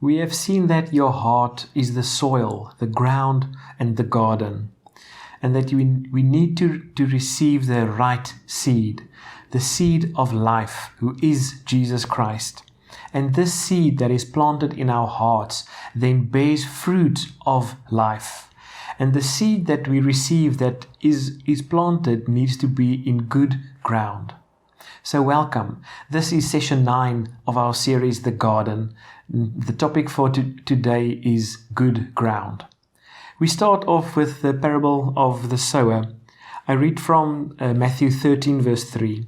We have seen that your heart is the soil, the ground, and the garden, and that we need to receive the right seed, the seed of life, who is Jesus Christ. And this seed that is planted in our hearts then bears fruit of life. And the seed that we receive that is planted needs to be in good ground. So welcome. This is session 9 of our series, The Garden. The topic for today is good ground. We start off with the parable of the sower. I read from Matthew 13 verse 3.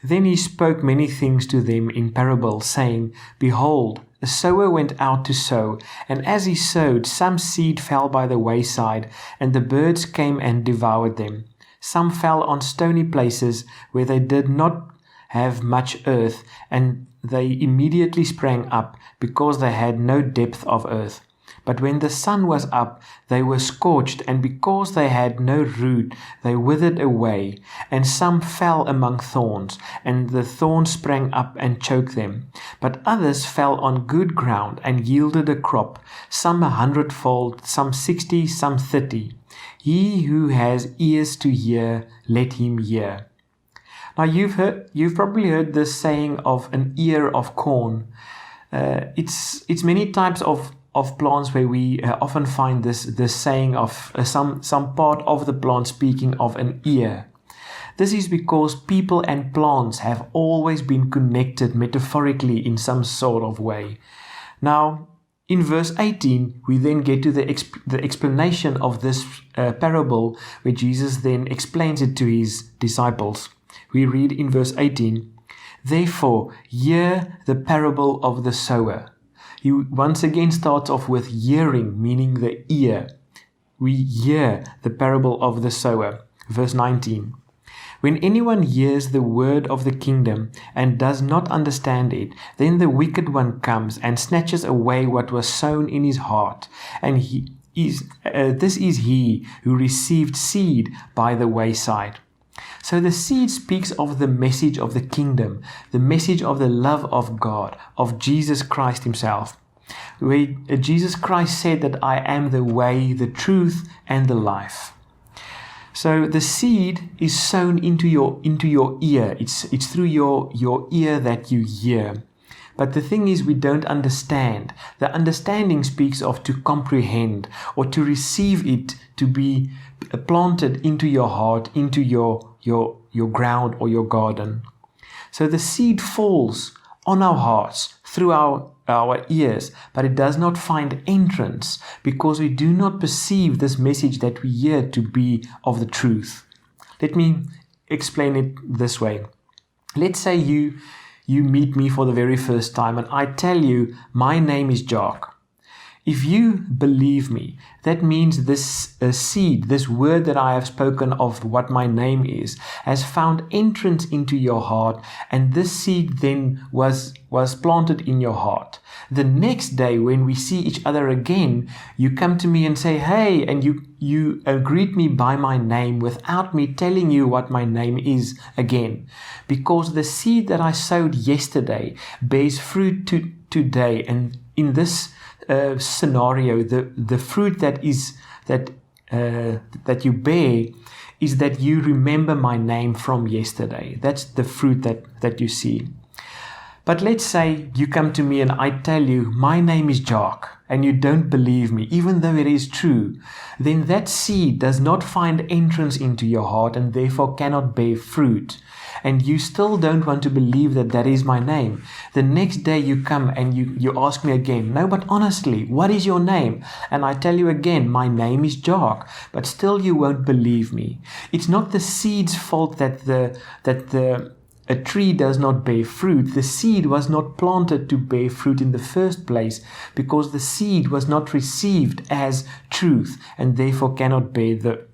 Then he spoke many things to them in parables, saying, Behold, a sower went out to sow, and as he sowed, some seed fell by the wayside, and the birds came and devoured them. Some fell on stony places where they did not have much earth, and they immediately sprang up, because they had no depth of earth. But when the sun was up, they were scorched, and because they had no root, they withered away. And some fell among thorns, and the thorns sprang up and choked them. But others fell on good ground, and yielded a crop, some 100-fold, some 60, some 30. He who has ears to hear, let him hear. Now you've probably heard this saying of an ear of corn. It's many types of plants where we often find this saying of some part of the plant speaking of an ear. This is because people and plants have always been connected metaphorically in some sort of way. Now, in verse 18, we then get to the explanation of this parable, where Jesus then explains it to his disciples. We read in verse 18, Therefore, hear the parable of the sower. He once again starts off with hearing, meaning the ear. We hear the parable of the sower. Verse 19. When anyone hears the word of the kingdom and does not understand it, then the wicked one comes and snatches away what was sown in his heart. And this is he who received seed by the wayside. So the seed speaks of the message of the kingdom, the message of the love of God, of Jesus Christ himself. Where Jesus Christ said that I am the way, the truth, and the life. So the seed is sown into your ear. It's through your ear that you hear. But the thing is, we don't understand. The understanding speaks of to comprehend or to receive it, to be planted into your heart, into your ground or your garden. So the seed falls on our hearts through our ears, but it does not find entrance because we do not perceive this message that we hear to be of the truth. Let me explain it this way. Let's say you meet me for the very first time and I tell you, my name is Jacques. If you believe me, that means this seed, this word that I have spoken of what my name is, has found entrance into your heart, and this seed then was planted in your heart. The next day when we see each other again, you come to me and say, hey, and you greet me by my name without me telling you what my name is again. Because the seed that I sowed yesterday bears fruit today, and in this scenario, the fruit that you bear is that you remember my name from yesterday. That's the fruit that you see. But let's say you come to me and I tell you, my name is Jacques, and you don't believe me, even though it is true, then that seed does not find entrance into your heart and therefore cannot bear fruit. And you still don't want to believe that is my name. The next day you come and you ask me again, no, but honestly, what is your name? And I tell you again, my name is Jacques, but still you won't believe me. It's not the seed's fault that a tree does not bear fruit. The seed was not planted to bear fruit in the first place because the seed was not received as truth and therefore cannot bear the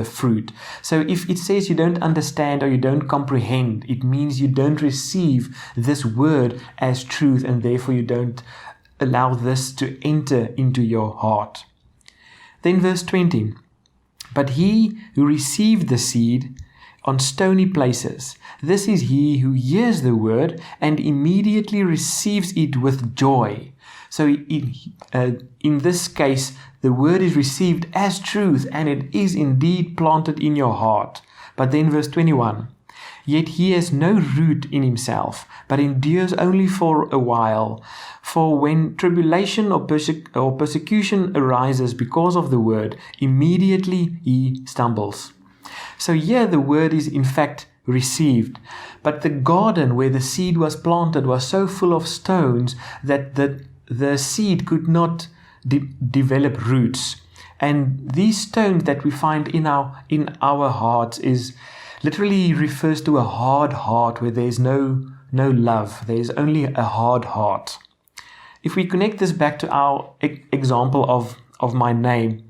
fruit. So if it says you don't understand or you don't comprehend, it means you don't receive this word as truth and therefore you don't allow this to enter into your heart. Then verse 20, but he who received the seed on stony places. This is he who hears the word and immediately receives it with joy. So in this case, the word is received as truth, and it is indeed planted in your heart. But then verse 21, yet he has no root in himself, but endures only for a while. For when tribulation or persecution arises because of the word, immediately he stumbles. So here the word is in fact received, but the garden where the seed was planted was so full of stones that the seed could not develop roots. And these stones that we find in our hearts is literally refers to a hard heart where there is no love. There is only a hard heart. If we connect this back to our example of my name,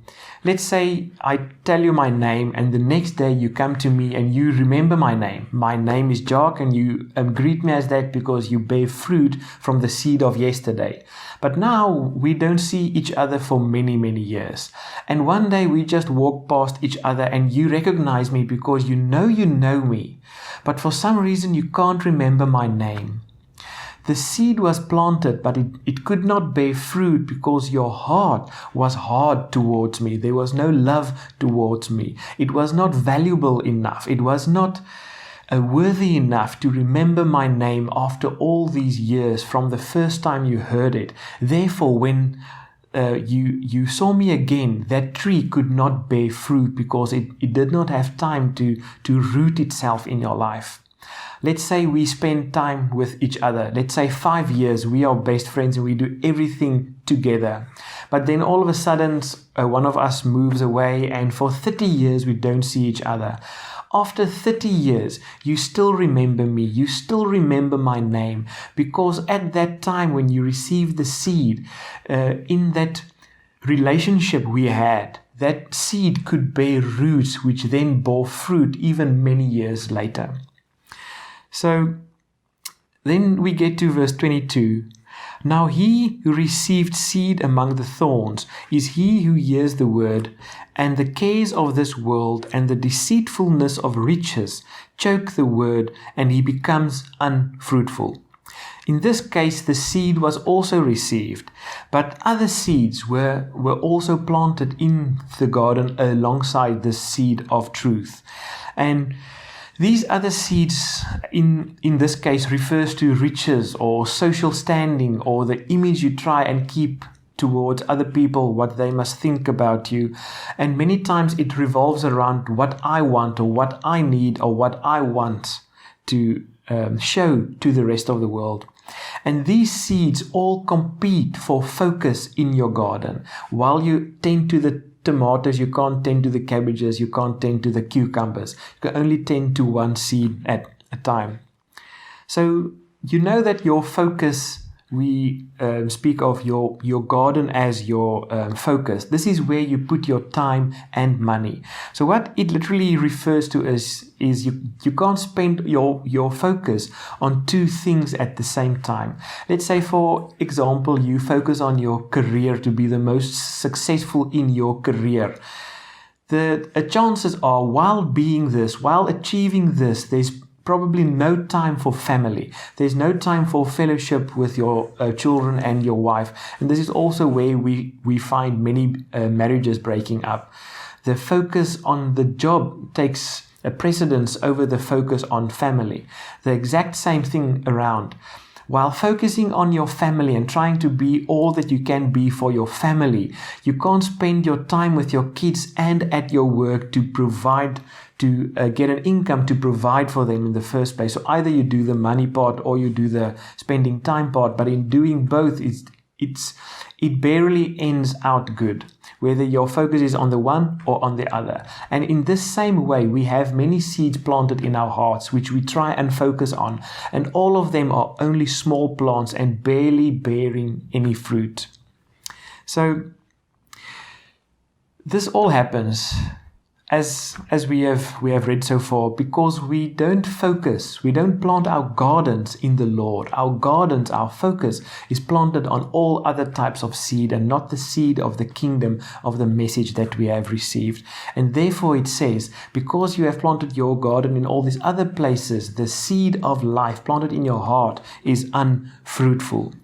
let's say I tell you my name and the next day you come to me and you remember my name. My name is Jock, and you greet me as that because you bear fruit from the seed of yesterday. But now we don't see each other for many, many years. And one day we just walk past each other and you recognize me because you know me. But for some reason you can't remember my name. The seed was planted, but it could not bear fruit because your heart was hard towards me. There was no love towards me. It was not valuable enough. It was not worthy enough to remember my name after all these years from the first time you heard it. Therefore, when you saw me again, that tree could not bear fruit because it did not have time to root itself in your life. Let's say we spend time with each other. Let's say 5 years, we are best friends and we do everything together. But then all of a sudden, one of us moves away, and for 30 years, we don't see each other. After 30 years, you still remember me. You still remember my name, because at that time when you received the seed, in that relationship we had, that seed could bear roots which then bore fruit even many years later. So then we get to verse 22. Now he who received seed among the thorns is he who hears the word, and the cares of this world and the deceitfulness of riches choke the word, and he becomes unfruitful. In this case, the seed was also received, but other seeds were also planted in the garden alongside the seed of truth. And these other seeds, in this case, refers to riches or social standing or the image you try and keep towards other people, what they must think about you. And many times it revolves around what I want or what I need or what I want to show to the rest of the world. And these seeds all compete for focus in your garden. While you tend to the tomatoes, you can't tend to the cabbages, you can't tend to the cucumbers. You can only tend to one seed at a time. So you know that your focus, we speak of your garden as your focus. This is where you put your time and money. So what it literally refers to is you can't spend your focus on two things at the same time. Let's say, for example, you focus on your career to be the most successful in your career. The chances are, while achieving this, there's probably no time for family. There's no time for fellowship with your children and your wife. And this is also where we find many marriages breaking up. The focus on the job takes a precedence over the focus on family. The exact same thing around. While focusing on your family and trying to be all that you can be for your family, you can't spend your time with your kids and at your work to provide, to get an income to provide for them in the first place. So either you do the money part or you do the spending time part, but in doing both, it barely ends out good, whether your focus is on the one or on the other. And in this same way, we have many seeds planted in our hearts, which we try and focus on. And all of them are only small plants and barely bearing any fruit. So this all happens as we have read so far, because we don't plant our gardens in the Lord. Our gardens, our focus is planted on all other types of seed and not the seed of the kingdom of the message that we have received. And therefore it says, because you have planted your garden in all these other places, the seed of life planted in your heart is unfruitful.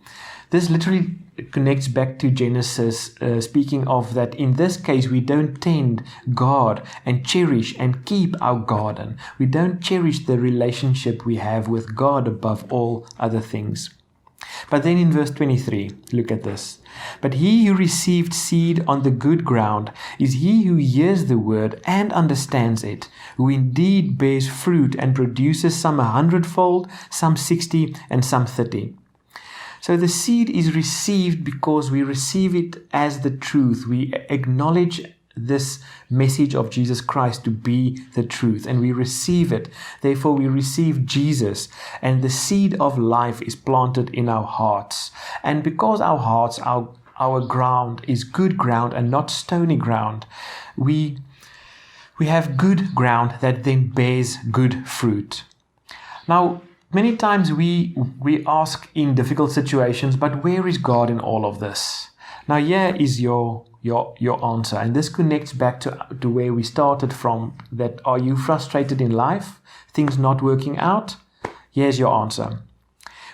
This literally connects back to Genesis, speaking of that in this case we don't tend God and cherish and keep our garden. We don't cherish the relationship we have with God above all other things. But then in verse 23, look at this. But he who received seed on the good ground is he who hears the word and understands it, who indeed bears fruit and produces some 100-fold, some 60, and some 30. So the seed is received because we receive it as the truth. We acknowledge this message of Jesus Christ to be the truth, and we receive it. Therefore, we receive Jesus, and the seed of life is planted in our hearts. And because our hearts, our ground is good ground and not stony ground, we have good ground that then bears good fruit. Now, many times we ask in difficult situations, but where is God in all of this? Now here is your answer, and this connects back to where we started from, that are you frustrated in life? Things not working out? Here's your answer.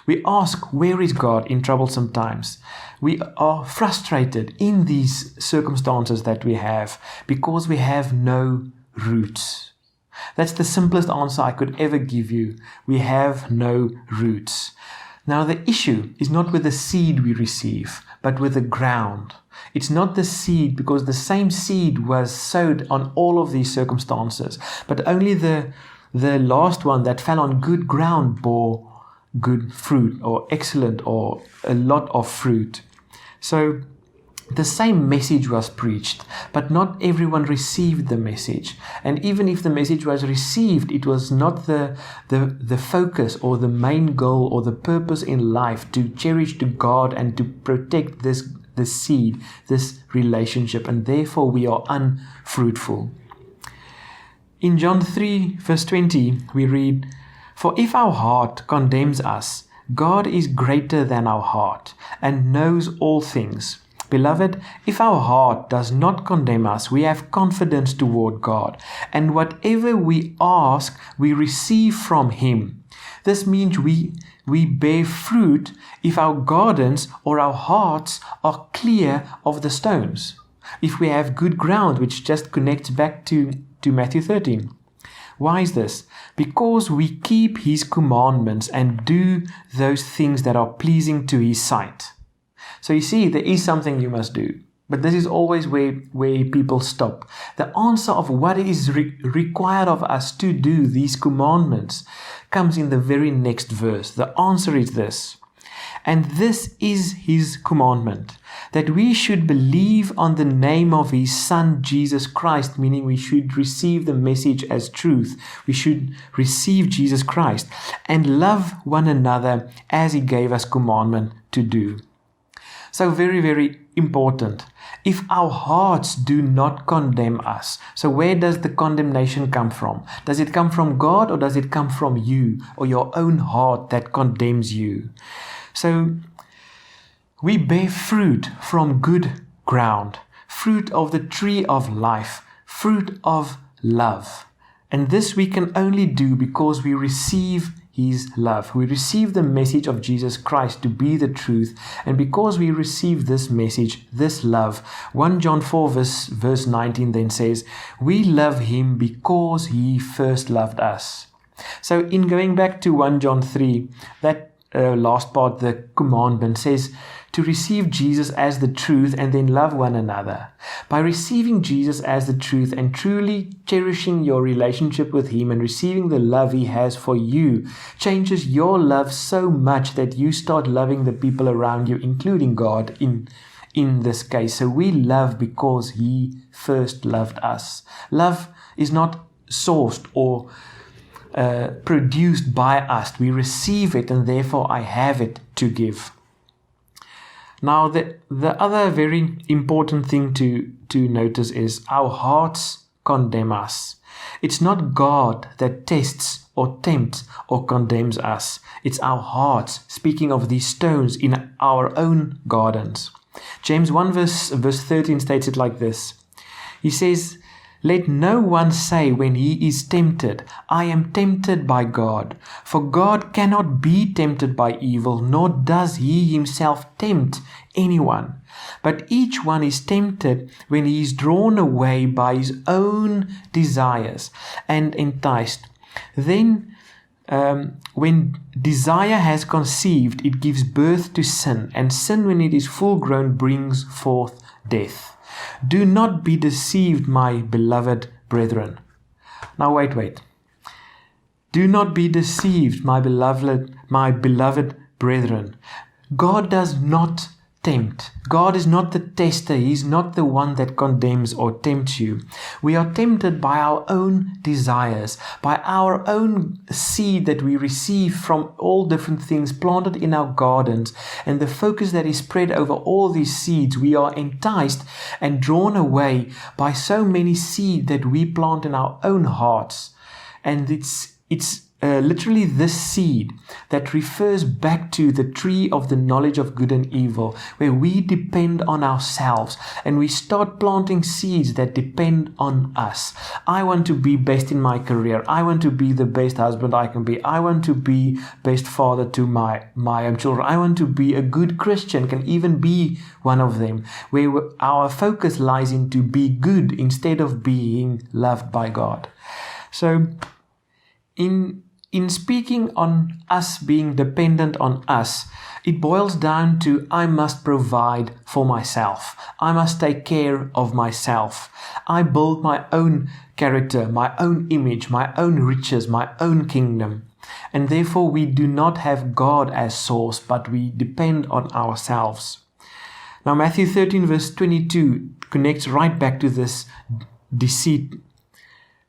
We ask, where is God in troublesome times? We are frustrated in these circumstances that we have because we have no roots. That's the simplest answer I could ever give you. We have no roots. Now the issue is not with the seed we receive, but with the ground. It's not the seed, because the same seed was sowed on all of these circumstances, but only the last one that fell on good ground bore good fruit, or excellent, or a lot of fruit. So the same message was preached, but not everyone received the message. And even if the message was received, it was not the focus or the main goal or the purpose in life to cherish to God and to protect this seed, this relationship, and therefore we are unfruitful. In John 3 verse 20 we read, "For if our heart condemns us, God is greater than our heart and knows all things. Beloved, if our heart does not condemn us, we have confidence toward God, and whatever we ask, we receive from Him." This means we bear fruit if our gardens or our hearts are clear of the stones. If we have good ground, which just connects back to Matthew 13. Why is this? Because we keep His commandments and do those things that are pleasing to His sight. So you see, there is something you must do. But this is always where people stop. The answer of what is required of us to do these commandments comes in the very next verse. The answer is this. "And this is His commandment, that we should believe on the name of His Son, Jesus Christ," meaning we should receive the message as truth. We should receive Jesus Christ and love one another as He gave us commandment to do. So very, very important. If our hearts do not condemn us, so where does the condemnation come from? Does it come from God, or does it come from you or your own heart that condemns you? So we bear fruit from good ground, fruit of the tree of life, fruit of love. And this we can only do because we receive His love. We receive the message of Jesus Christ to be the truth. And because we receive this message, this love, 1 John 4 verse 19 then says, "We love Him because He first loved us." So in going back to 1 John 3, that last part, the commandment, says to receive Jesus as the truth and then love one another. By receiving Jesus as the truth and truly cherishing your relationship with Him and receiving the love He has for you, changes your love so much that you start loving the people around you, including God in this case. So we love because He first loved us. Love is not sourced or produced by us. We receive it, and therefore I have it to give. Now, the other very important thing to notice is our hearts condemn us. It's not God that tests or tempts or condemns us. It's our hearts, speaking of these stones in our own gardens. James 1 verse 13 states it like this. He says, "Let no one say when he is tempted, I am tempted by God. For God cannot be tempted by evil, nor does he himself tempt anyone. But each one is tempted when he is drawn away by his own desires and enticed. Then when desire has conceived, it gives birth to sin, and sin, when it is full grown, brings forth death. Do not be deceived, my beloved brethren." Now wait. Do not be deceived, my beloved brethren. God does not tempt. God is not the tester. He's not the one that condemns or tempts you. We are tempted by our own desires, by our own seed that we receive from all different things planted in our gardens, and the focus that is spread over all these seeds. We are enticed and drawn away by so many seeds that we plant in our own hearts. And it's literally this seed that refers back to the tree of the knowledge of good and evil, where we depend on ourselves and we start planting seeds that depend on us. I want to be best in my career. I want to be the best husband I can be. I want to be best father to my children. I want to be a good Christian, can even be one of them, where our focus lies into be good instead of being loved by God. So in speaking on us being dependent on us, it boils down to I must provide for myself. I must take care of myself. I build my own character, my own image, my own riches, my own kingdom. And therefore we do not have God as source, but we depend on ourselves. Now Matthew 13 verse 22 connects right back to this deceit.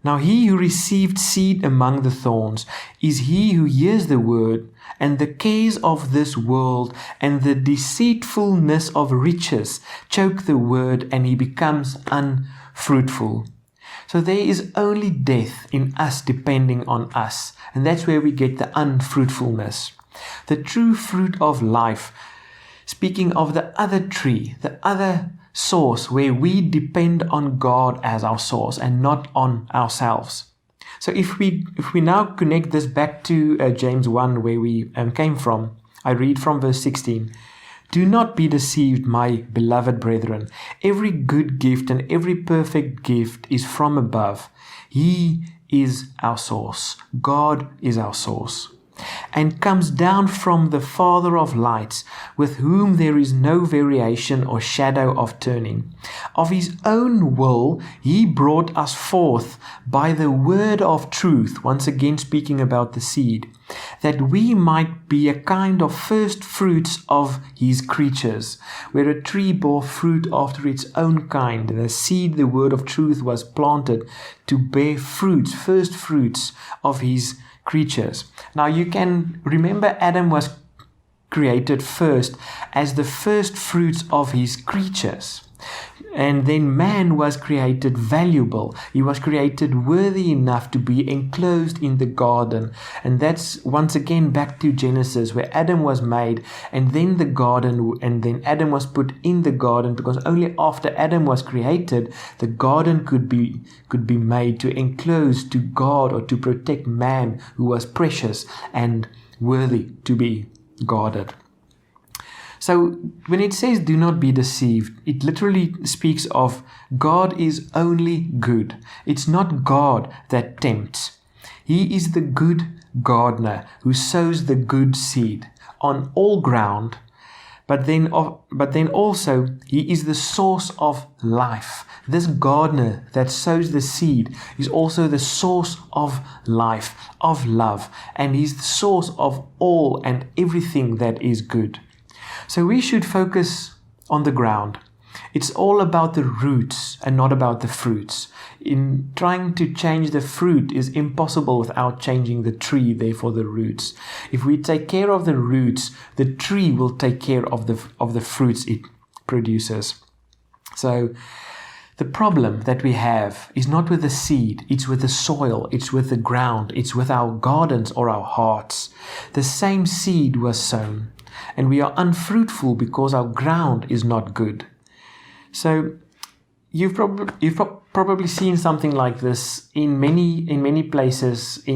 Now he who received seed among the thorns is he who hears the word, and the cares of this world and the deceitfulness of riches choke the word, and he becomes unfruitful. So there is only death in us depending on us, and that's where we get the unfruitfulness. The true fruit of life, speaking of the other tree, the other source where we depend on God as our source and not on ourselves. So if we now connect this back to James 1 where we came from, I read from verse 16. "Do not be deceived, my beloved brethren. Every good gift and every perfect gift is from above. He is our source. God is our source. And comes down from the Father of lights, with whom there is no variation or shadow of turning. Of his own will he brought us forth by the word of truth," once again speaking about the seed, "that we might be a kind of first fruits of his creatures, where a tree bore fruit after its own kind. The seed, the word of truth, was planted to bear fruits, first fruits of his creatures." Now you can remember Adam was created first as the first fruits of his creatures. And then man was created valuable. He was created worthy enough to be enclosed in the garden. And that's once again back to Genesis, where Adam was made and then the garden, and then Adam was put in the garden, because only after Adam was created, the garden could be made to enclose to God or to protect man who was precious and worthy to be guarded. So when it says do not be deceived, it literally speaks of God is only good. It's not God that tempts. He is the good gardener who sows the good seed on all ground, but then also he is the source of life. This gardener that sows the seed is also the source of life, of love, and he's the source of all and everything that is good. So we should focus on the ground. It's all about the roots and not about the fruits. In trying to change the fruit is impossible without changing the tree, therefore the roots. If we take care of the roots, the tree will take care of the fruits it produces. So The problem that we have is not with the seed, it's with the soil, it's with the ground, it's with our gardens or our hearts. The same seed was sown, and we are unfruitful because our ground is not good. So you've probably seen something like this in many places,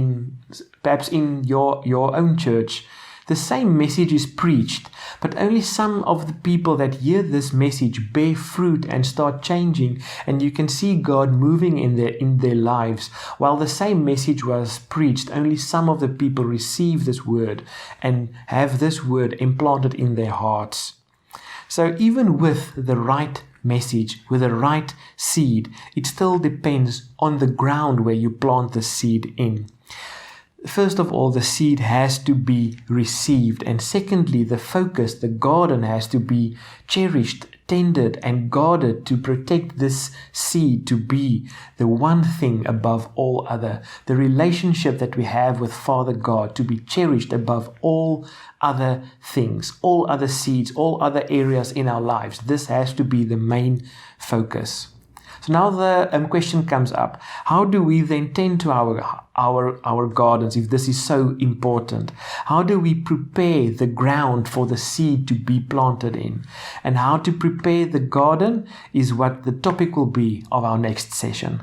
perhaps in your own church. The same message is preached, but only some of the people that hear this message bear fruit and start changing, and you can see God moving in their lives. While the same message was preached, only some of the people receive this word and have this word implanted in their hearts. So even with the right message, with the right seed, it still depends on the ground where you plant the seed in. First of all, the seed has to be received. And secondly, the focus, the garden has to be cherished, tended, and guarded to protect this seed to be the one thing above all other. The relationship that we have with Father God to be cherished above all other things, all other seeds, all other areas in our lives. This has to be the main focus. So now the question comes up. How do we then tend to our gardens if this is so important? How do we prepare the ground for the seed to be planted in? And how to prepare the garden is what the topic will be of our next session.